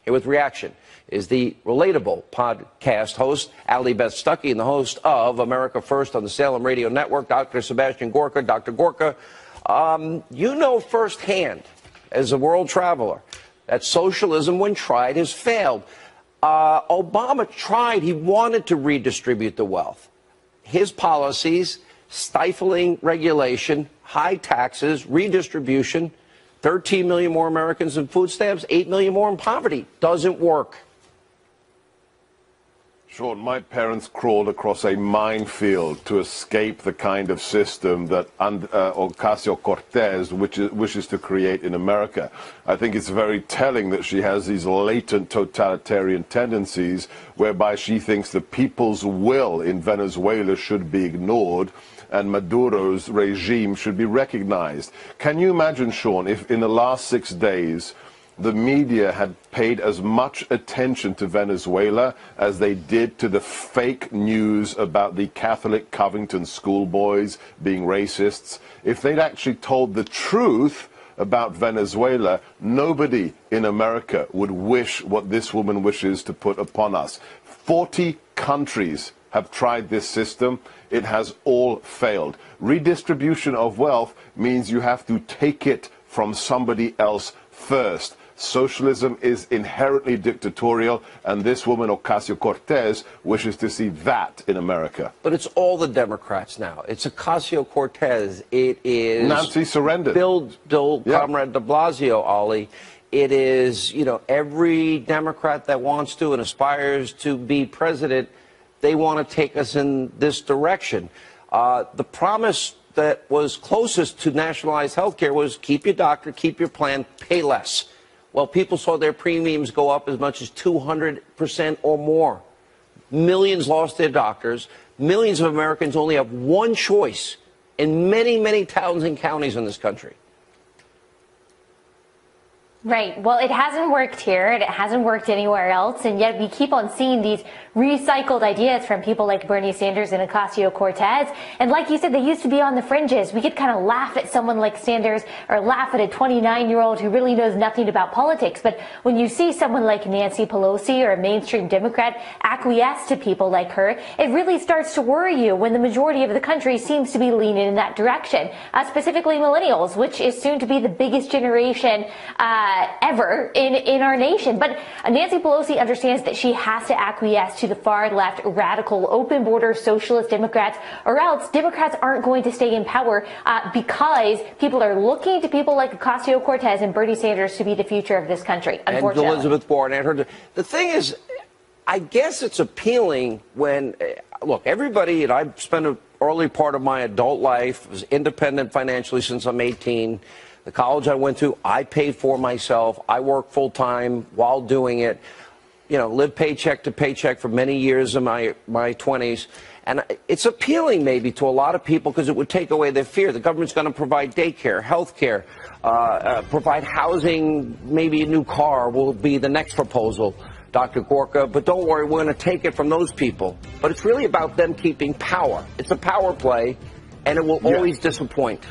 Here with reaction is the Relatable podcast host, Ali Beth Stuckey, and the host of America First on the Salem Radio Network, Dr. Sebastian Gorka. Dr. Gorka, you know firsthand, as a world traveler, that socialism, when tried, has failed. Obama tried. He wanted to redistribute the wealth. His policies, stifling regulation, high taxes, redistribution, 13 million more Americans in food stamps, 8 million more in poverty. Doesn't work. Sean, my parents crawled across a minefield to escape the kind of system that Ocasio Cortez wishes to create in America. I think it's very telling that she has these latent totalitarian tendencies whereby she thinks the people's will in Venezuela should be ignored and Maduro's regime should be recognized. Can you imagine, Sean, if in the last 6 days the media had paid as much attention to Venezuela as they did to the fake news about the Catholic Covington schoolboys being racists? If they'd actually told the truth about Venezuela, nobody in America would wish what this woman wishes to put upon us. 40 countries have tried this system. It has all failed. Redistribution of wealth means you have to take it from somebody else first. Socialism is inherently dictatorial, and this woman, Ocasio Cortez, wishes to see that in America. But it's all the Democrats now. It's Ocasio Cortez. It is Nancy surrendered. Comrade de Blasio, Ali. It is, every Democrat that wants to and aspires to be president. They want to take us in this direction. The promise that was closest to nationalized health care was keep your doctor, keep your plan, pay less. Well, people saw their premiums go up as much as 200% or more. Millions lost their doctors. Millions of Americans only have one choice in many, many towns and counties in this country. Right. Well, it hasn't worked here, and it hasn't worked anywhere else, and yet we keep on seeing these recycled ideas from people like Bernie Sanders and Ocasio Cortez. And like you said, they used to be on the fringes. We could kind of laugh at someone like Sanders or laugh at a 29-year-old who really knows nothing about politics. But when you see someone like Nancy Pelosi or a mainstream Democrat acquiesce to people like her, it really starts to worry you when the majority of the country seems to be leaning in that direction, specifically millennials, which is soon to be the biggest generation ever in our nation. But Nancy Pelosi understands that she has to acquiesce to the far left, radical, open border socialist Democrats, or else Democrats aren't going to stay in power because people are looking to people like Ocasio Cortez and Bernie Sanders to be the future of this country, unfortunately. And Elizabeth Warren and her. The thing is, I guess it's appealing when, look, everybody, and I've spent an early part of my adult life, was independent financially since I'm 18. The college I went to, I paid for myself. I worked full time while doing it. Lived paycheck to paycheck for many years in my 20s. And it's appealing maybe to a lot of people because it would take away their fear. The government's going to provide daycare, health care, provide housing, maybe a new car will be the next proposal, Dr. Gorka. But don't worry, we're going to take it from those people. But it's really about them keeping power. It's a power play, and it will always disappoint.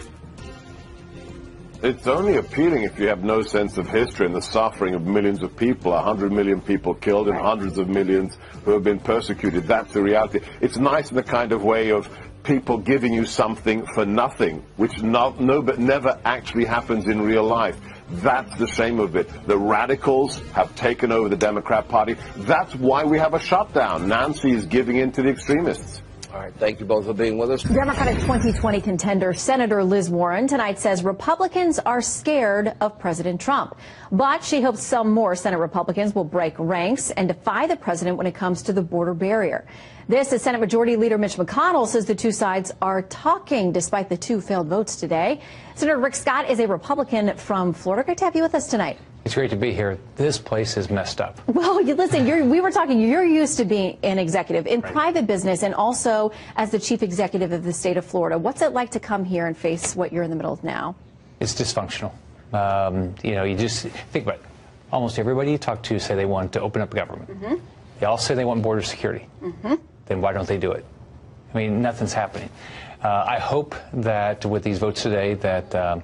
It's only appealing if you have no sense of history and the suffering of millions of people, 100 million people killed and hundreds of millions who have been persecuted. That's the reality. It's nice in the kind of way of people giving you something for nothing, which never actually happens in real life. That's the shame of it. The radicals have taken over the Democrat Party. That's why we have a shutdown. Nancy is giving in to the extremists. All right, thank you both for being with us. Democratic 2020 contender Senator Liz Warren tonight says Republicans are scared of President Trump. But she hopes some more Senate Republicans will break ranks and defy the president when it comes to the border barrier. This as Senate Majority Leader Mitch McConnell says the two sides are talking despite the two failed votes today. Senator Rick Scott is a Republican from Florida. Great to have you with us tonight. It's great to be here. This place is messed up. Well, listen, we were talking, you're used to being an executive in private business and also as the chief executive of the state of Florida. What's it like to come here and face what you're in the middle of now? It's dysfunctional. You just think about it. Almost everybody you talk to say they want to open up government. Mm-hmm. They all say they want border security. Mm-hmm. Then why don't they do it? I mean, nothing's happening. I hope that with these votes today that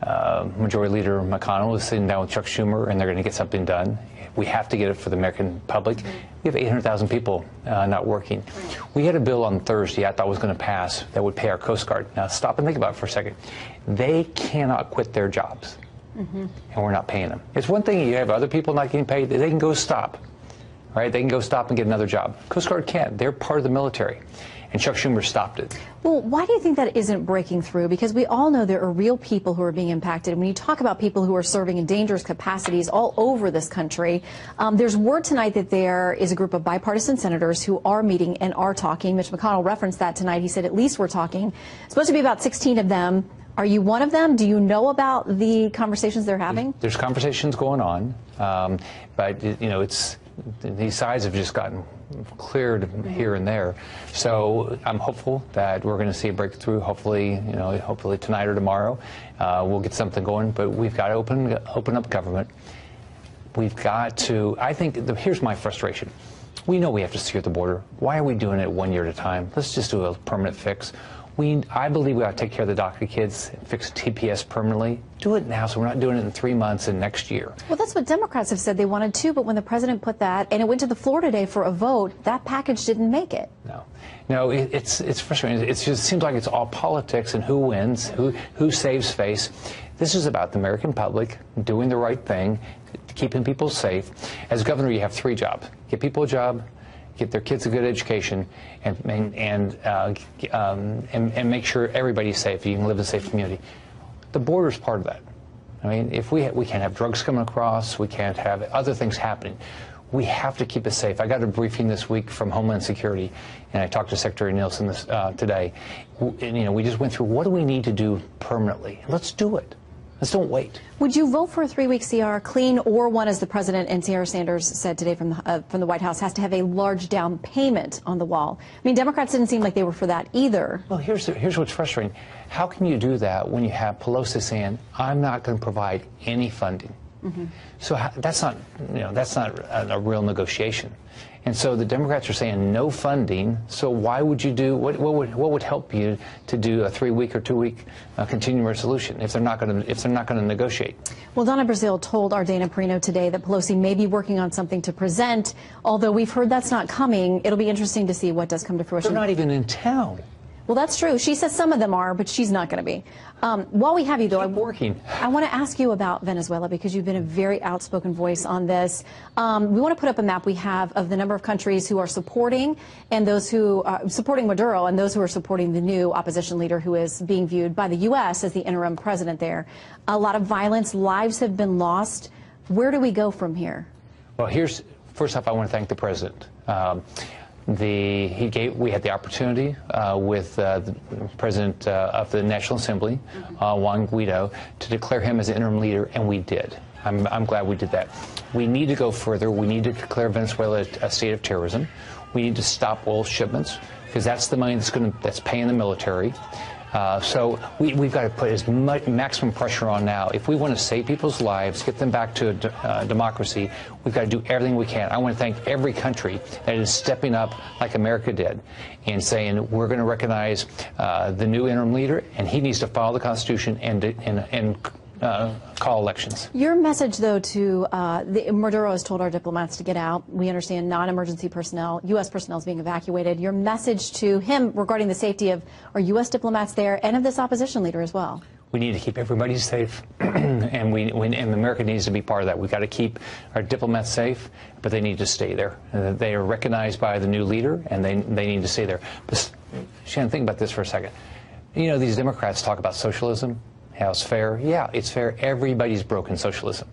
Majority Leader McConnell is sitting down with Chuck Schumer, and they're going to get something done. We have to get it for the American public. We have 800,000 people not working. We had a bill on Thursday I thought was going to pass that would pay our Coast Guard. Now, stop and think about it for a second. They cannot quit their jobs, and we're not paying them. It's one thing you have other people not getting paid. They can go stop, right? They can go stop and get another job. Coast Guard can't. They're part of the military. And Chuck Schumer stopped it. Well, why do you think that isn't breaking through? Because we all know there are real people who are being impacted. When you talk about people who are serving in dangerous capacities all over this country, there's word tonight that there is a group of bipartisan senators who are meeting and are talking. Mitch McConnell referenced that tonight. He said at least we're talking. It's supposed to be about 16 of them. Are you one of them? Do you know about the conversations they're having? There's conversations going on, but you know, these sides have just gotten cleared here and there. So I'm hopeful that we're going to see a breakthrough. Hopefully, hopefully tonight or tomorrow, we'll get something going. But we've got to open up government. We've got to. I think here's my frustration. We know we have to secure the border. Why are we doing it 1 year at a time? Let's just do a permanent fix. I believe we ought to take care of the DACA kids, fix TPS permanently. Do it now so we're not doing it in 3 months and next year. Well, that's what Democrats have said they wanted to, but when the president put that, and it went to the floor today for a vote, that package didn't make it. No, it's frustrating. It just seems like it's all politics and who wins, who saves face. This is about the American public doing the right thing, keeping people safe. As governor, you have 3 jobs. Get people a job, get their kids a good education, and make sure everybody's safe. You can live in a safe community. The border is part of that. I mean, if we can't have drugs coming across, we can't have other things happening. We have to keep it safe. I got a briefing this week from Homeland Security, and I talked to Secretary Nielsen today. And, we just went through what do we need to do permanently. Let's do it. Let's don't wait. Would you vote for a 3-week CR, clean or one, as the president and Sarah Sanders said today from the White House, has to have a large down payment on the wall? I mean, Democrats didn't seem like they were for that either. Well, here's what's frustrating. How can you do that when you have Pelosi saying, I'm not going to provide any funding? So that's not a real negotiation. And so the Democrats are saying no funding. So why would you do what would help you to do a 3-week or 2-week continuing resolution if they're not going to negotiate? Well, Donna Brazile told our Dana Perino today that Pelosi may be working on something to present. Although we've heard that's not coming, it'll be interesting to see what does come to fruition. They're not even in town. Well, that's true. She says some of them are, but she's not going to be. While we have you, though, I want to ask you about Venezuela because you've been a very outspoken voice on this. We want to put up a map we have of the number of countries who are supporting and those who are supporting Maduro and those who are supporting the new opposition leader who is being viewed by the U.S. as the interim president there. A lot of violence, lives have been lost. Where do we go from here? Well, first off, I want to thank the president. We had the opportunity with the president of the National Assembly, Juan Guaido, to declare him as the interim leader, and we did. I'm glad we did that. We need to go further. We need to declare Venezuela a state of terrorism. We need to stop oil shipments because that's the money that's paying the military. So we've got to put as much maximum pressure on now. If we want to save people's lives, get them back to democracy, we've got to do everything we can. I want to thank every country that is stepping up like America did and saying we're going to recognize the new interim leader, and he needs to follow the Constitution and call elections. Your message, though, to Maduro has told our diplomats to get out. We understand non-emergency personnel, U.S. personnel is being evacuated. Your message to him regarding the safety of our U.S. diplomats there and of this opposition leader as well. We need to keep everybody safe, and America needs to be part of that. We've got to keep our diplomats safe, but they need to stay there. They are recognized by the new leader, and they need to stay there. But, Shannon, think about this for a second. You know, these Democrats talk about socialism. How it's fair? Yeah, it's fair. Everybody's broken socialism.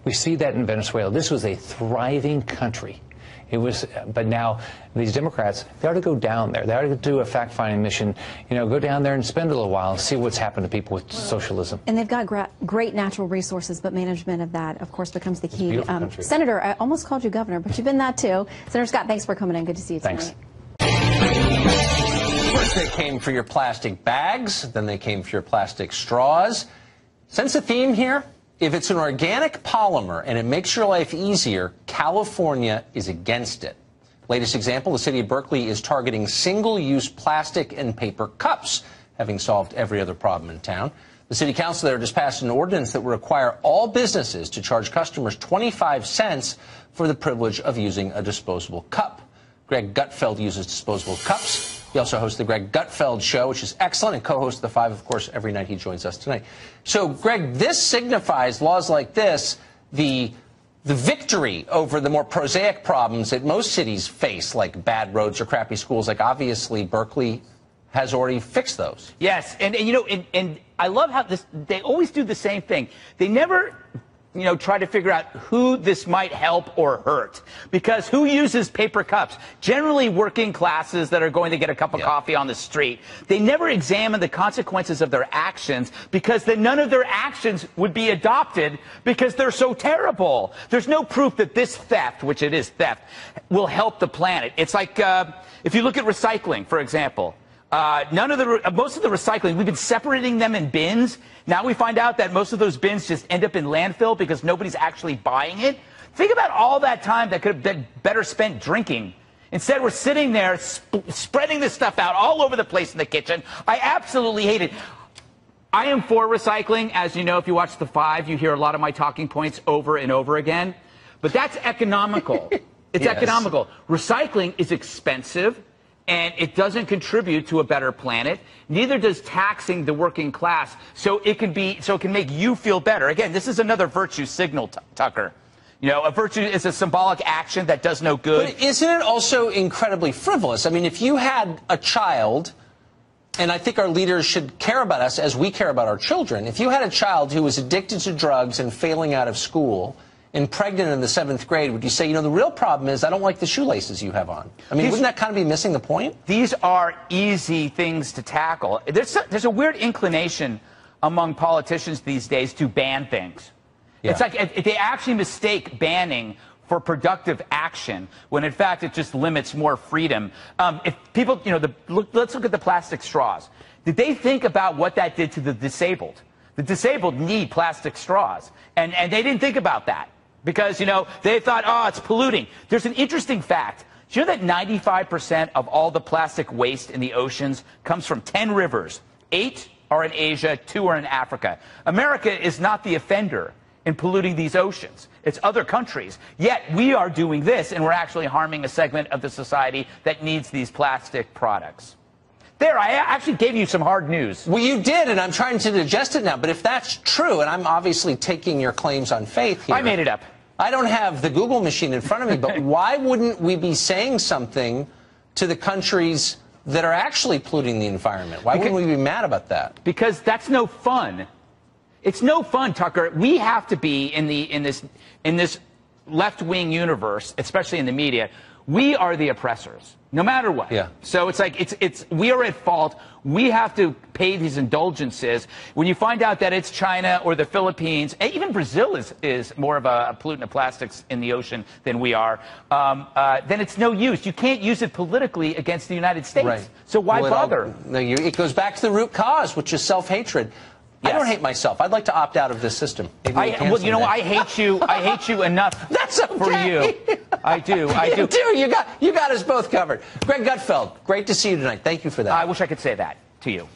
We see that in Venezuela. This was a thriving country. It was, but now these Democrats, they ought to go down there. They ought to do a fact-finding mission. Go down there and spend a little while and see what's happened to people with socialism. And they've got great natural resources, but management of that, of course, becomes the key. Senator, I almost called you governor, but you've been that too. Senator Scott, thanks for coming in. Good to see you tonight. Thanks. First they came for your plastic bags, then they came for your plastic straws. Sense a theme here? If it's an organic polymer and it makes your life easier, California is against it. Latest example, the city of Berkeley is targeting single-use plastic and paper cups, having solved every other problem in town. The city council there just passed an ordinance that will require all businesses to charge customers 25 cents for the privilege of using a disposable cup. Greg Gutfeld uses disposable cups. He also hosts the Greg Gutfeld Show, which is excellent, and co-hosts The Five, of course, every night he joins us tonight. So, Greg, this signifies laws like this, the victory over the more prosaic problems that most cities face, like bad roads or crappy schools. Like, obviously, Berkeley has already fixed those. Yes, and you know, and I love how they always do the same thing. They never, you know, try to figure out who this might help or hurt. Because who uses paper cups? Generally working classes that are going to get a cup of coffee on the street. They never examine the consequences of their actions, because then none of their actions would be adopted because they're so terrible. There's no proof that this theft, which it is theft, will help the planet. It's like if you look at recycling, for example. Most of the recycling, we've been separating them in bins. Now we find out that most of those bins just end up in landfill because nobody's actually buying it. Think about all that time that could have been better spent drinking. Instead, we're sitting there spreading this stuff out all over the place in the kitchen. I absolutely hate it. I am for recycling. As you know, if you watch The Five, you hear a lot of my talking points over and over again. But that's economical. It's economical. Recycling is expensive. And it doesn't contribute to a better planet. Neither does taxing the working class. So it can make you feel better. Again, this is another virtue signal, Tucker. You know, a virtue is a symbolic action that does no good. But isn't it also incredibly frivolous? I mean, if you had a child, and I think our leaders should care about us as we care about our children. If you had a child who was addicted to drugs and failing out of school, and pregnant in the 7th grade, would you say, you know, the real problem is I don't like the shoelaces you have on? I mean, wouldn't that kind of be missing the point? These are easy things to tackle. There's a weird inclination among politicians these days to ban things. Yeah. It's like they actually mistake banning for productive action, when in fact it just limits more freedom. If people, you know, let's look at the plastic straws. Did they think about what that did to the disabled? The disabled need plastic straws, and they didn't think about that. Because, you know, they thought, oh, it's polluting. There's an interesting fact. Do you know that 95% of all the plastic waste in the oceans comes from 10 rivers? 8 are in Asia, 2 are in Africa. America is not the offender in polluting these oceans. It's other countries. Yet we are doing this, and we're actually harming a segment of the society that needs these plastic products. There, I actually gave you some hard news. Well, you did, and I'm trying to digest it now. But if that's true, and I'm obviously taking your claims on faith here. I made it up. I don't have the Google machine in front of me, but why wouldn't we be saying something to the countries that are actually polluting the environment? Why wouldn't we be mad about that? Because that's no fun. It's no fun, Tucker. We have to be in this left-wing universe, especially in the media. We are the oppressors, no matter what. Yeah. So it's like we are at fault. We have to pay these indulgences. When you find out that it's China or the Philippines, and even Brazil is more of a pollutant of plastics in the ocean than we are, then it's no use. You can't use it politically against the United States. Right. So why bother? It goes back to the root cause, which is self-hatred. Yes. I don't hate myself. I'd like to opt out of this system. Well, you know, I hate you. I hate you enough. That's okay. For you. I do. You do. You got us both covered. Greg Gutfeld, great to see you tonight. Thank you for that. I wish I could say that to you.